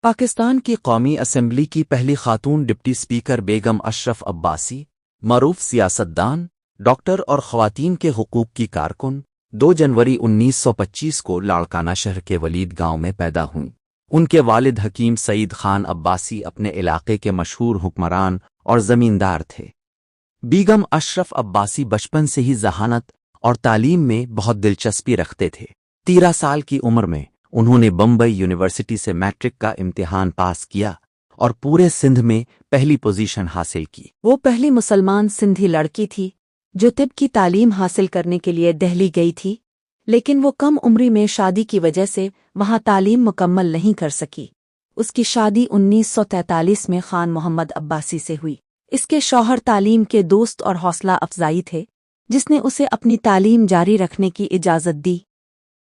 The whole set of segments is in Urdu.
پاکستان کی قومی اسمبلی کی پہلی خاتون ڈپٹی سپیکر بیگم اشرف عباسی، معروف سیاستدان، ڈاکٹر اور خواتین کے حقوق کی کارکن، 2 جنوری 1925 کو لاڑکانہ شہر کے ولید گاؤں میں پیدا ہوئیں۔ ان کے والد حکیم سعید خان عباسی اپنے علاقے کے مشہور حکمران اور زمیندار تھے۔ بیگم اشرف عباسی بچپن سے ہی ذہانت اور تعلیم میں بہت دلچسپی رکھتے تھے۔ 13 سال کی عمر میں انہوں نے بمبئی یونیورسٹی سے میٹرک کا امتحان پاس کیا اور پورے سندھ میں پہلی پوزیشن حاصل کی۔ وہ پہلی مسلمان سندھی لڑکی تھی جو طب کی تعلیم حاصل کرنے کے لیے دہلی گئی تھی، لیکن وہ کم عمری میں شادی کی وجہ سے وہاں تعلیم مکمل نہیں کر سکی۔ اس کی شادی 1943 میں خان محمد عباسی سے ہوئی۔ اس کے شوہر تعلیم کے دوست اور حوصلہ افزائی تھے، جس نے اسے اپنی تعلیم جاری رکھنے کی اجازت دی۔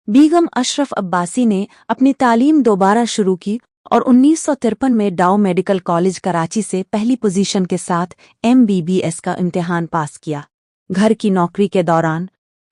بیگم اشرف عباسی نے اپنی تعلیم دوبارہ شروع کی اور 1953 میں ڈاؤ میڈیکل کالج کراچی سے پہلی پوزیشن کے ساتھ MBBS کا امتحان پاس کیا۔ گھر کی نوکری کے دوران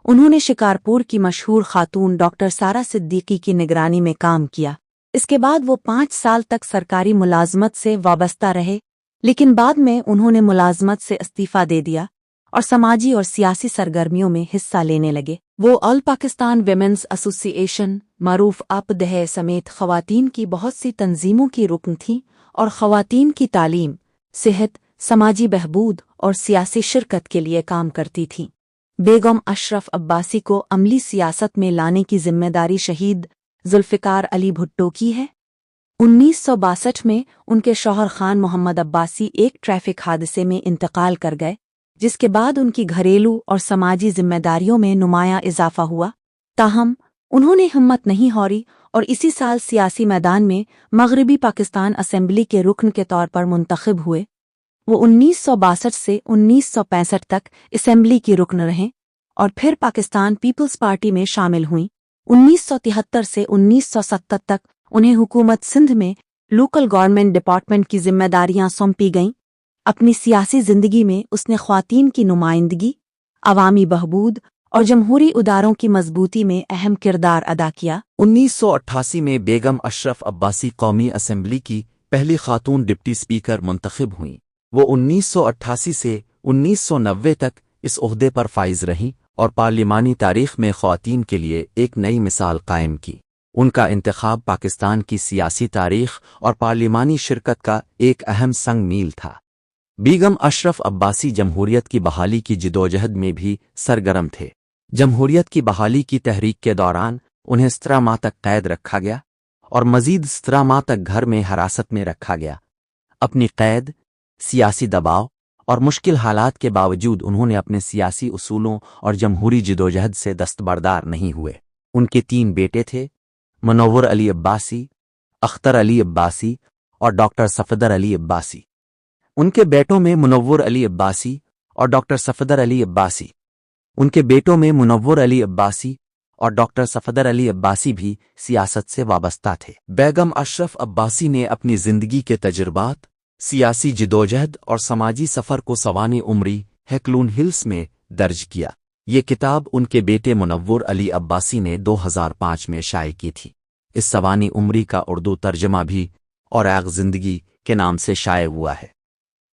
انہوں نے شکارپور کی مشہور خاتون ڈاکٹر سارا صدیقی کی نگرانی میں کام کیا۔ اس کے بعد وہ 5 سال تک سرکاری ملازمت سے وابستہ رہے، لیکن بعد میں انہوں نے ملازمت سے استعفیٰ دے دیا اور سماجی اور سیاسی سرگرمیوں میں حصہ لینے لگے۔ وہ آل پاکستان ویمنز ایسوسی ایشن، معروف APDH سمیت خواتین کی بہت سی تنظیموں کی رکن تھیں اور خواتین کی تعلیم، صحت، سماجی بہبود اور سیاسی شرکت کے لیے کام کرتی تھیں۔ بیگم اشرف عباسی کو عملی سیاست میں لانے کی ذمہ داری شہید ذوالفقار علی بھٹو کی ہے۔ 1962 میں ان کے شوہر خان محمد عباسی ایک ٹریفک حادثے میں انتقال کر گئے، جس کے بعد ان کی گھریلو اور سماجی ذمہ داریوں میں نمایاں اضافہ ہوا۔ تاہم انہوں نے ہمت نہیں ہاری اور اسی سال سیاسی میدان میں مغربی پاکستان اسمبلی کے رکن کے طور پر منتخب ہوئے۔ وہ 1962 سے 1965 تک اسمبلی کی رکن رہیں اور پھر پاکستان پیپلز پارٹی میں شامل ہوئیں۔ 1973 سے 1970 تک انہیں حکومت سندھ میں لوکل گورنمنٹ ڈپارٹمنٹ کی ذمہ داریاں سونپی گئیں۔ اپنی سیاسی زندگی میں اس نے خواتین کی نمائندگی، عوامی بہبود اور جمہوری اداروں کی مضبوطی میں اہم کردار ادا کیا۔ 1988 میں بیگم اشرف عباسی قومی اسمبلی کی پہلی خاتون ڈپٹی سپیکر منتخب ہوئیں۔ وہ 1988 سے 1990 تک اس عہدے پر فائز رہیں اور پارلیمانی تاریخ میں خواتین کے لیے ایک نئی مثال قائم کی۔ ان کا انتخاب پاکستان کی سیاسی تاریخ اور پارلیمانی شرکت کا ایک اہم سنگ میل تھا۔ بیگم اشرف عباسی جمہوریت کی بحالی کی جدوجہد میں بھی سرگرم تھے۔ جمہوریت کی بحالی کی تحریک کے دوران انہیں 17 ماہ تک قید رکھا گیا اور مزید 17 ماہ تک گھر میں حراست میں رکھا گیا۔ اپنی قید، سیاسی دباؤ اور مشکل حالات کے باوجود انہوں نے اپنے سیاسی اصولوں اور جمہوری جدوجہد سے دستبردار نہیں ہوئے۔ ان کے 3 بیٹے تھے، منور علی عباسی، اختر علی عباسی اور ڈاکٹر صفدر علی عباسی۔ ان کے بیٹوں میں منور علی عباسی اور ڈاکٹر صفدر علی عباسی اور ڈاکٹر صفدر علی عباسی بھی سیاست سے وابستہ تھے۔ بیگم اشرف عباسی نے اپنی زندگی کے تجربات، سیاسی جدوجہد اور سماجی سفر کو سوانح عمری ہیکلون ہلز میں درج کیا۔ یہ کتاب ان کے بیٹے منور علی عباسی نے 2005 میں شائع کی تھی۔ اس سوانح عمری کا اردو ترجمہ بھی اوراق زندگی کے نام سے شائع ہوا ہے۔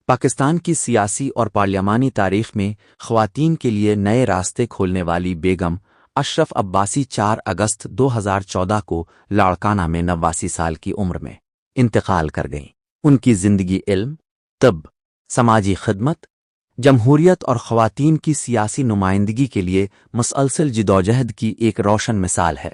پاکستان کی سیاسی اور پارلیمانی تاریخ میں خواتین کے لیے نئے راستے کھولنے والی بیگم اشرف عباسی 4 اگست 2014 کو لاڑکانہ میں 89 سال کی عمر میں انتقال کر گئیں۔ ان کی زندگی علم، طب، سماجی خدمت، جمہوریت اور خواتین کی سیاسی نمائندگی کے لیے مسلسل جدوجہد کی ایک روشن مثال ہے۔